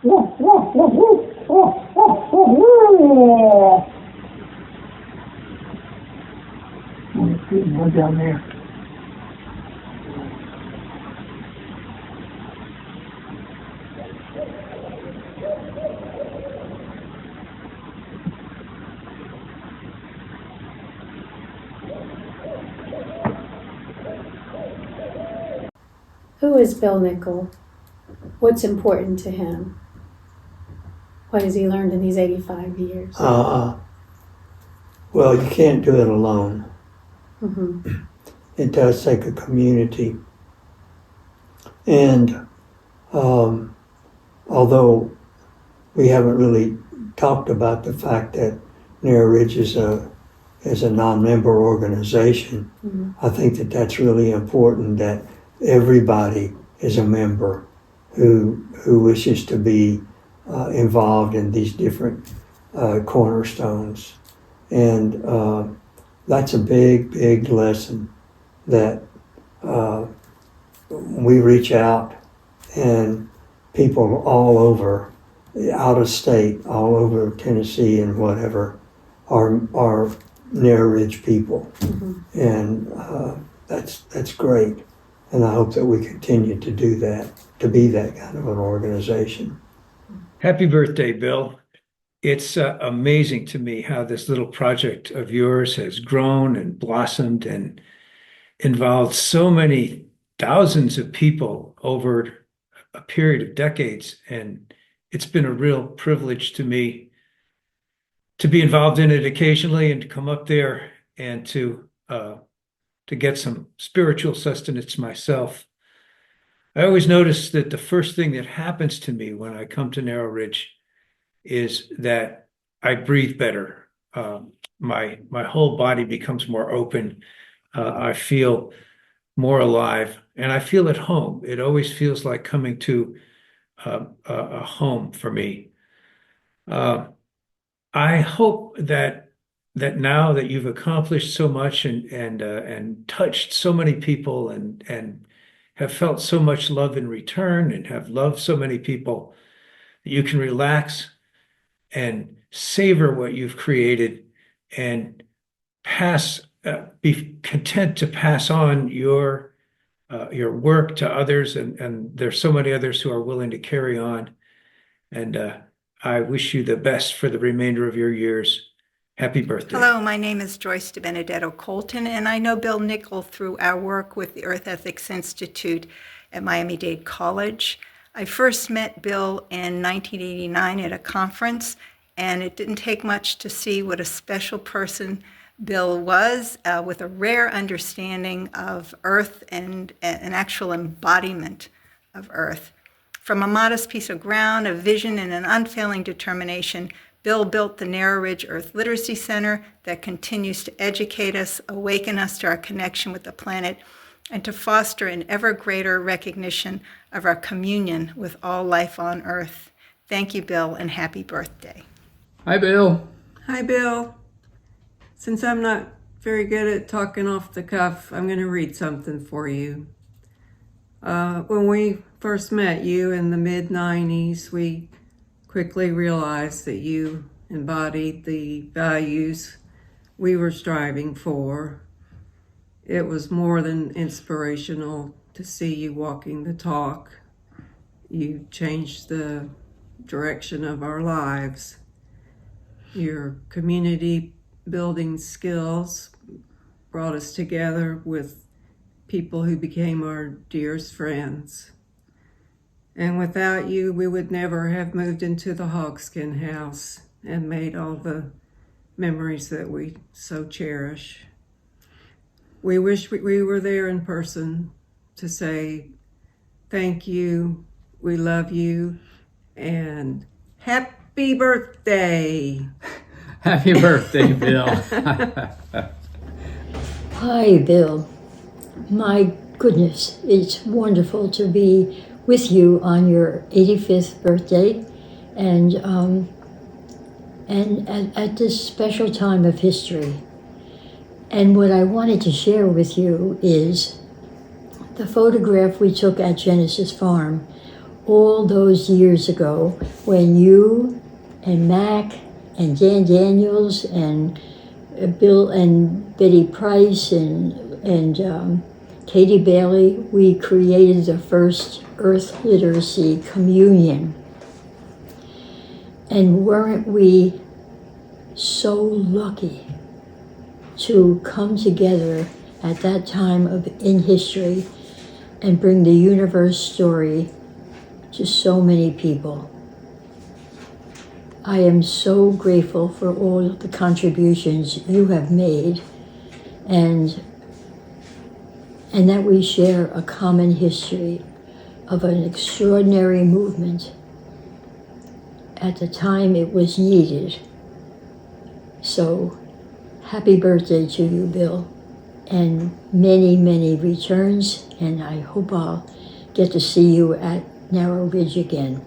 Go down there. Who is Bill Nickle? What's important to him? What has he learned in these 85 years? Well, you can't do it alone. Mm-hmm. It does take a community. And although we haven't really talked about the fact that Narrow Ridge is a non-member organization, Mm-hmm. I think that that's really important, that everybody is a member who wishes to be involved in these different cornerstones. And that's a big lesson, that we reach out, and people all over, out of state, all over Tennessee and whatever, are Narrow Ridge people. Mm-hmm. And that's great. And I hope that we continue to do that, to be that kind of an organization. Happy birthday, Bill. It's amazing to me how this little project of yours has grown and blossomed and involved so many thousands of people over a period of decades. And it's been a real privilege to me to be involved in it occasionally and to come up there and to get some spiritual sustenance myself. I always notice that the first thing that happens to me when I come to Narrow Ridge is that I breathe better. My whole body becomes more open. I feel more alive, and I feel at home. It always feels like coming to a home for me. I hope that now that you've accomplished so much and touched so many people and have felt so much love in return and have loved so many people, that you can relax and savor what you've created and be content to pass on your work to others. And there's so many others who are willing to carry on. And I wish you the best for the remainder of your years. Happy birthday. Hello, my name is Joyce DiBenedetto Colton, and I know Bill Nickle through our work with the Earth Ethics Institute at Miami-Dade College. I first met Bill in 1989 at a conference, and it didn't take much to see what a special person Bill was, with a rare understanding of Earth and an actual embodiment of Earth. From a modest piece of ground, a vision, and an unfailing determination, Bill built the Narrow Ridge Earth Literacy Center that continues to educate us, awaken us to our connection with the planet, and to foster an ever greater recognition of our communion with all life on Earth. Thank you, Bill, and happy birthday. Hi, Bill. Hi, Bill. Since I'm not very good at talking off the cuff, I'm going to read something for you. When we first met you in the mid-90s, we quickly realized that you embodied the values we were striving for. It was more than inspirational to see you walking the talk. You changed the direction of our lives. Your community building skills brought us together with people who became our dearest friends. And without you, we would never have moved into the Hogskin House and made all the memories that we so cherish. We wish we were there in person to say thank you, we love you, and happy birthday. Happy birthday, Bill. Hi, Bill. My goodness, it's wonderful to be with you on your 85th birthday and at this special time of history. And what I wanted to share with you is the photograph we took at Genesis Farm all those years ago when you and Mac and Dan Daniels and Bill and Betty Price and Katie Bailey, we created the first Earth Literacy Communion. And weren't we so lucky to come together at that time in history and bring the universe story to so many people. I am so grateful for all the contributions you have made and that we share a common history of an extraordinary movement. At the time it was needed. So happy birthday to you, Bill, and many, many returns, and I hope I'll get to see you at Narrow Ridge again.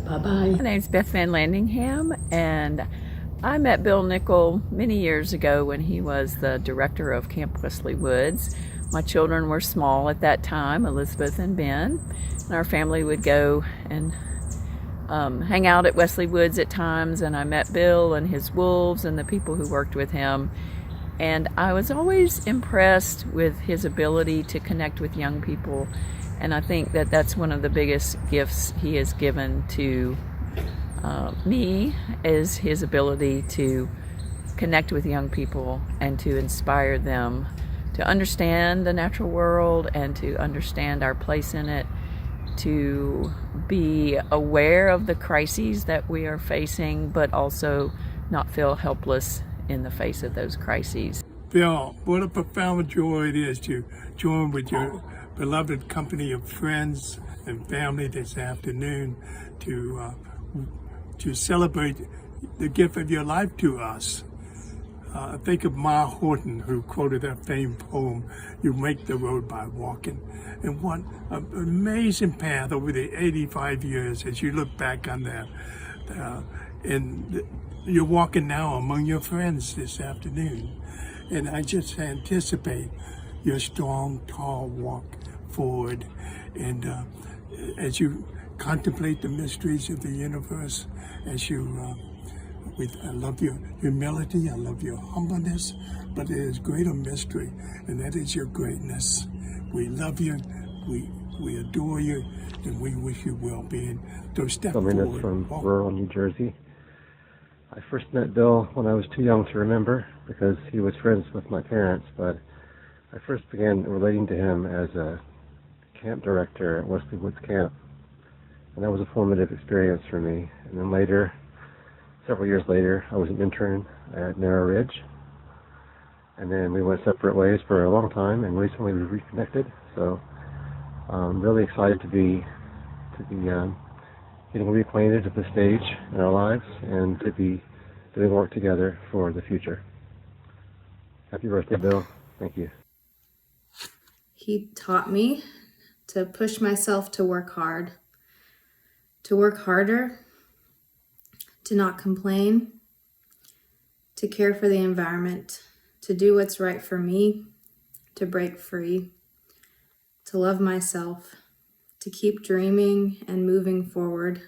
Bye-bye. My name's Beth Van Landingham, and I met Bill Nickle many years ago when he was the director of Camp Wesley Woods. My children were small at that time, Elizabeth and Ben, and our family would go and hang out at Wesley Woods at times, and I met Bill and his wolves and the people who worked with him. And I was always impressed with his ability to connect with young people. And I think that that's one of the biggest gifts he has given to me, is his ability to connect with young people and to inspire them to understand the natural world and to understand our place in it, to be aware of the crises that we are facing, but also not feel helpless in the face of those crises. Bill, what a profound joy it is to join with your beloved company of friends and family this afternoon to celebrate the gift of your life to us. Think of Ma Horton, who quoted that famed poem, "You make the road by walking." And what an amazing path over the 85 years as you look back on that. And you're walking now among your friends this afternoon. And I just anticipate your strong, tall walk forward. And as you contemplate the mysteries of the universe, as you I love your humility, I love your humbleness, but there is greater mystery, and that is your greatness. We love you, we adore you, and we wish you well-being. So step forward. From rural New Jersey. I first met Bill when I was too young to remember because he was friends with my parents, but I first began relating to him as a camp director at Wesley Woods Camp, and that was a formative experience for me. And then later, several years later, I was an intern at Narrow Ridge, and then we went separate ways for a long time, and recently we reconnected. So I'm really excited to be getting reacquainted at this stage in our lives and to be doing work together for the future. Happy birthday, Bill. Thank you. He taught me to push myself to work hard, to work harder, to not complain, to care for the environment, to do what's right for me, to break free, to love myself, to keep dreaming and moving forward,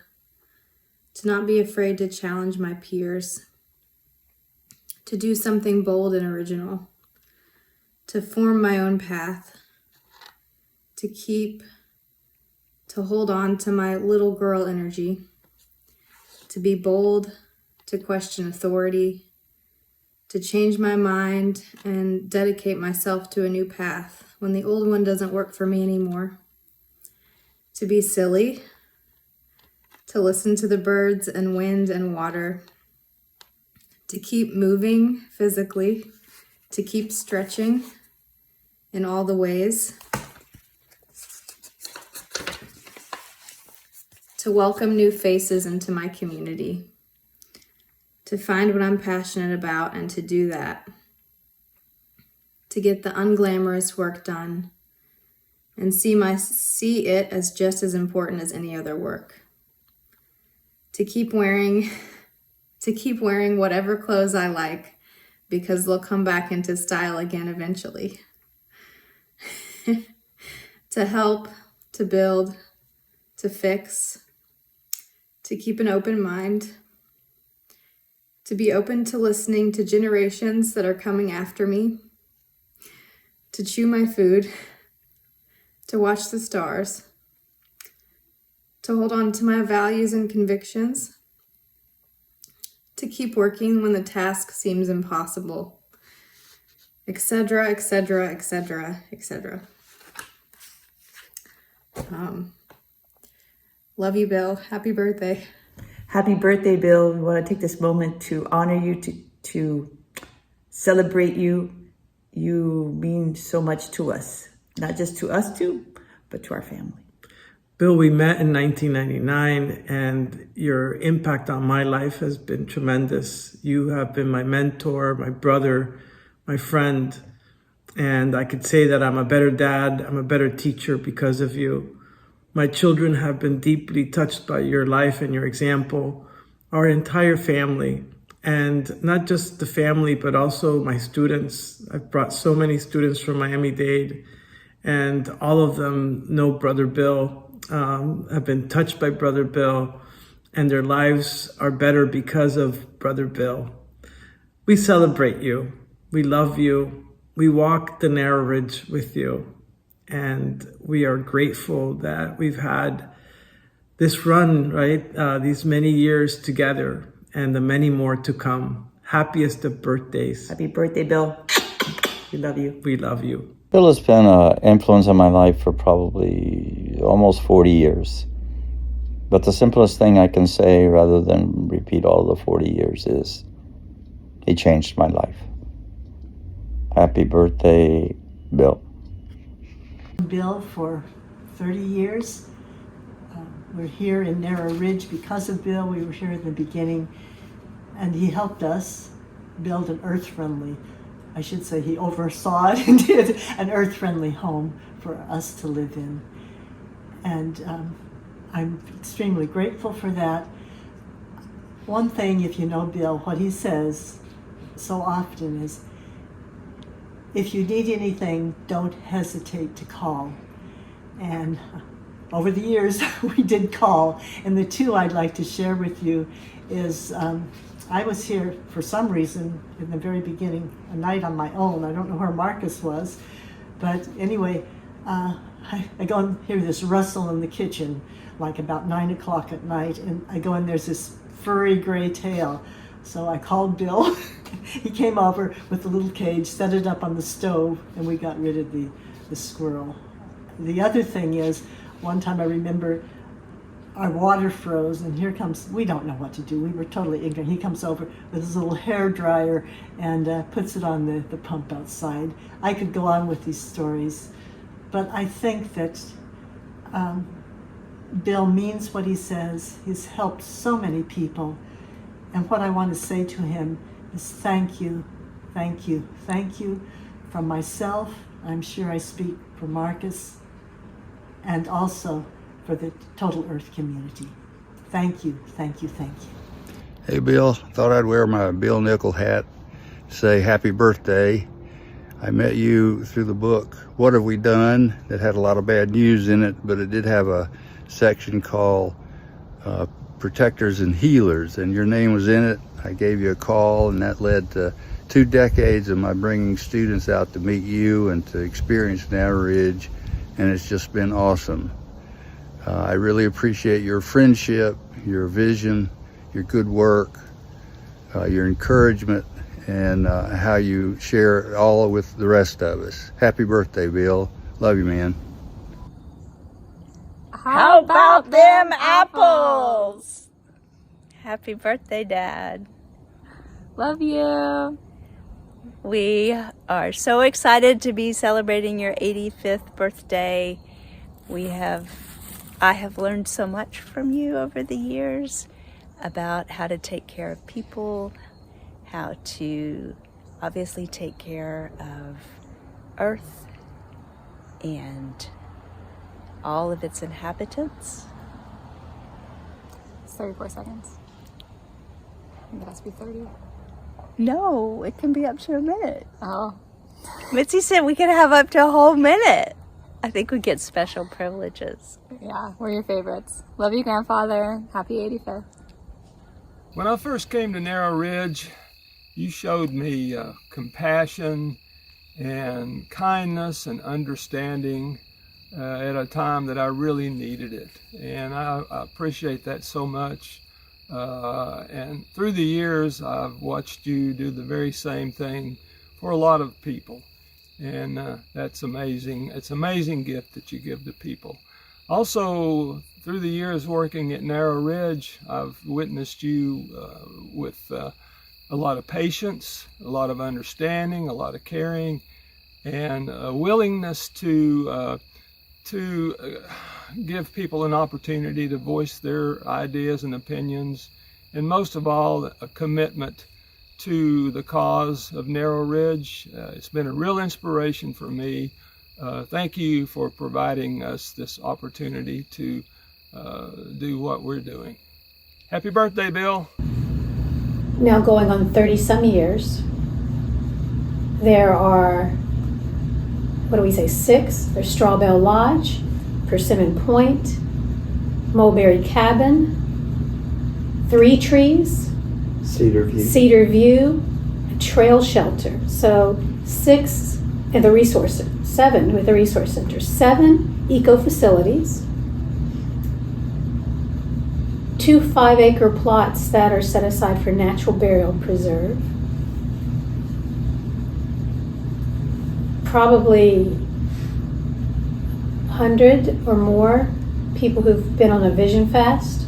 to not be afraid to challenge my peers, to do something bold and original, to form my own path, to hold on to my little girl energy, to be bold, to question authority, to change my mind and dedicate myself to a new path when the old one doesn't work for me anymore, to be silly, to listen to the birds and wind and water, to keep moving physically, to keep stretching in all the ways, to welcome new faces into my community, to find what I'm passionate about and to do that, to get the unglamorous work done and see it as just as important as any other work, to keep wearing whatever clothes I like because they'll come back into style again eventually, to help, to build, to fix, to keep an open mind, to be open to listening to generations that are coming after me, to chew my food, to watch the stars, to hold on to my values and convictions, to keep working when the task seems impossible, etc., etc., etc., etc. Love you, Bill. Happy birthday. Happy birthday, Bill. We want to take this moment to honor you, to celebrate you. You mean so much to us, not just to us two, but to our family. Bill, we met in 1999, and your impact on my life has been tremendous. You have been my mentor, my brother, my friend, and I could say that I'm a better dad, I'm a better teacher because of you. My children have been deeply touched by your life and your example, our entire family, and not just the family, but also my students. I've brought so many students from Miami-Dade, and all of them know Brother Bill, have been touched by Brother Bill, and their lives are better because of Brother Bill. We celebrate you. We love you. We walk the narrow ridge with you. And we are grateful that we've had this run, right? These many years together and the many more to come. Happiest of birthdays. Happy birthday, Bill. We love you. We love you. Bill has been an influence on my life for probably almost 40 years. But the simplest thing I can say, rather than repeat all the 40 years, is he changed my life. Happy birthday, Bill. Bill for 30 years. We're here in Narrow Ridge because of Bill. We were here at the beginning, and he helped us build an earth-friendly, I should say he oversaw it and did an earth-friendly home for us to live in. And I'm extremely grateful for that. One thing, if you know Bill, what he says so often is, if you need anything, don't hesitate to call. And over the years, we did call. And the two I'd like to share with you is, I was here for some reason in the very beginning, a night on my own. I don't know where Marcus was. But anyway, I go and hear this rustle in the kitchen, like about 9 o'clock at night. And I go and there's this furry gray tail. So I called Bill. He came over with the little cage, set it up on the stove, and we got rid of the squirrel. The other thing is, one time I remember our water froze, and here comes, we don't know what to do. We were totally ignorant. He comes over with his little hair dryer and puts it on the pump outside. I could go on with these stories, but I think that Bill means what he says. He's helped so many people. And what I want to say to him is thank you, thank you, thank you from myself. I'm sure I speak for Marcus, and also for the Total Earth community. Thank you, thank you, thank you. Hey Bill, thought I'd wear my Bill Nickle hat, say happy birthday. I met you through the book, What Have We Done? That had a lot of bad news in it, but it did have a section called Protectors and Healers, and your name was in it. I gave you a call, and that led to 2 decades of my bringing students out to meet you and to experience Narrow Ridge, and it's just been awesome. I really appreciate your friendship, your vision, your good work, your encouragement, and how you share all with the rest of us. Happy birthday, Bill. Love you, man. How about them apples? Happy birthday, Dad. Love you. We are so excited to be celebrating your 85th birthday. I have learned so much from you over the years about how to take care of people, how to obviously take care of Earth and all of its inhabitants. 34 seconds. It has to be 30. No, it can be up to a minute. Oh. Mitzi said we could have up to a whole minute. I think we get special privileges. Yeah, we're your favorites. Love you, grandfather. Happy 85th. When I first came to Narrow Ridge, you showed me compassion and kindness and understanding at a time that I really needed it. And I appreciate that so much. And through the years, I've watched you do the very same thing for a lot of people. And that's amazing. It's an amazing gift that you give to people. Also, through the years working at Narrow Ridge, I've witnessed you with a lot of patience, a lot of understanding, a lot of caring, and a willingness to give people an opportunity to voice their ideas and opinions, and most of all, a commitment to the cause of Narrow Ridge. It's been a real inspiration for me. Thank you for providing us this opportunity to do what we're doing. Happy birthday, Bill. Now going on 30-some years, there are, what do we say, 6? There's Strawbell Lodge, Persimmon Point, Mulberry Cabin, 3 Trees, Cedar View, a trail shelter. So 6 at the resource center, 7 with the resource center, 7 eco facilities, 2 5-acre plots that are set aside for natural burial preserve, probably 100 or more people who've been on a vision fast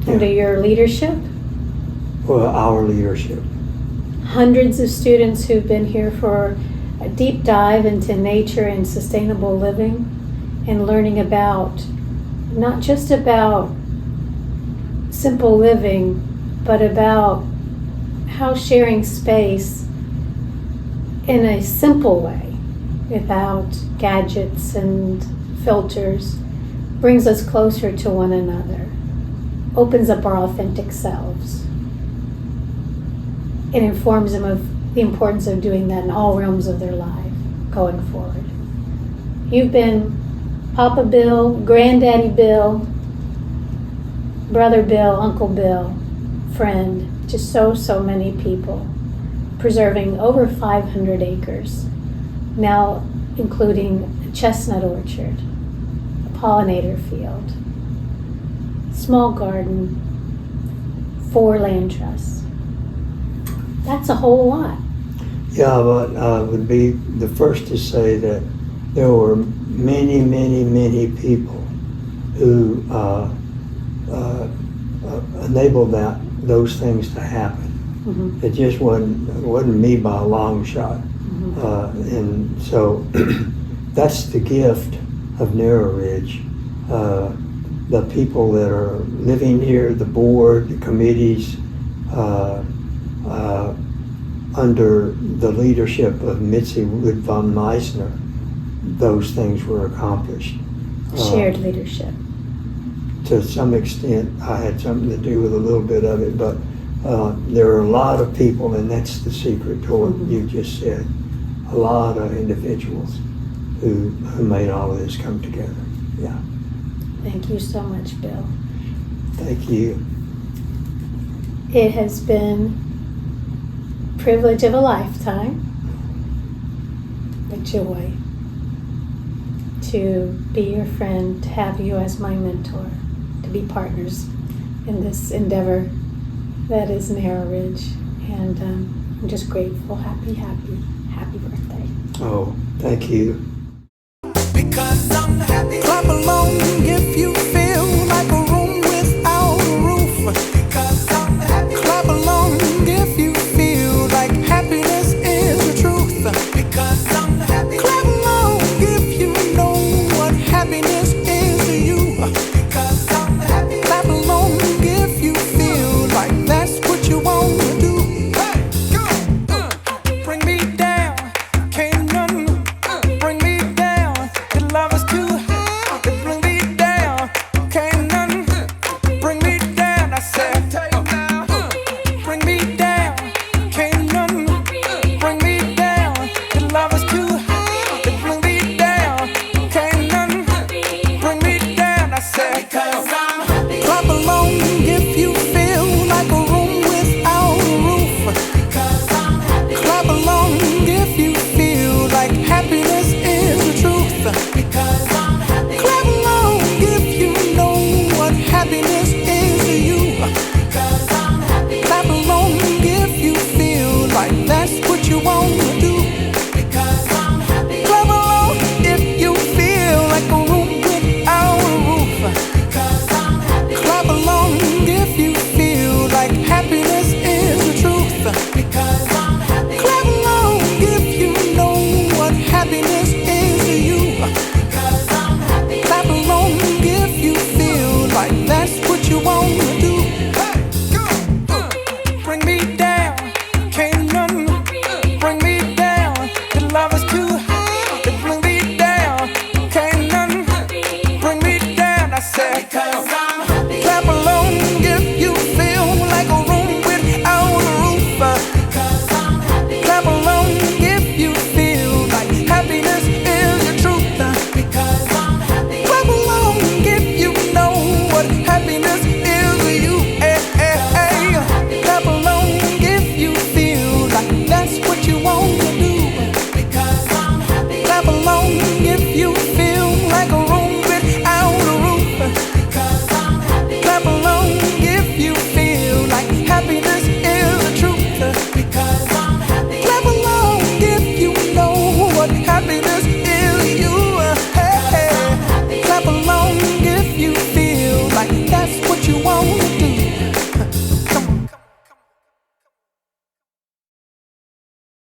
under your leadership. Well, our leadership. Hundreds of students who've been here for a deep dive into nature and sustainable living and learning about, not just about simple living, but about how sharing space in a simple way, without gadgets and filters, brings us closer to one another, opens up our authentic selves. It informs them of the importance of doing that in all realms of their life going forward. You've been Papa Bill, Granddaddy Bill, Brother Bill, Uncle Bill, friend to so many people, preserving over 500 acres, now including a chestnut orchard, a pollinator field, small garden, 4 land trusts. That's a whole lot. Yeah, but I would be the first to say that there were many people who enabled those things to happen. Mm-hmm. It just wasn't me by a long shot. Mm-hmm. And so that's the gift of Narrow Ridge. The people that are living here, the board, the committees, under the leadership of Mitzi Wood von Meissner, those things were accomplished. Shared leadership. To some extent, I had something to do with a little bit of it, but there are a lot of people, and that's the secret to what you just said, a lot of individuals who made all of this come together. Yeah. Thank you so much, Bill. Thank you. It has been a privilege of a lifetime, a joy to be your friend, to have you as my mentor, to be partners in this endeavor that is Narrow Ridge. And I'm just grateful. Happy birthday. Oh, thank you. Because I'm happy. Clap along if you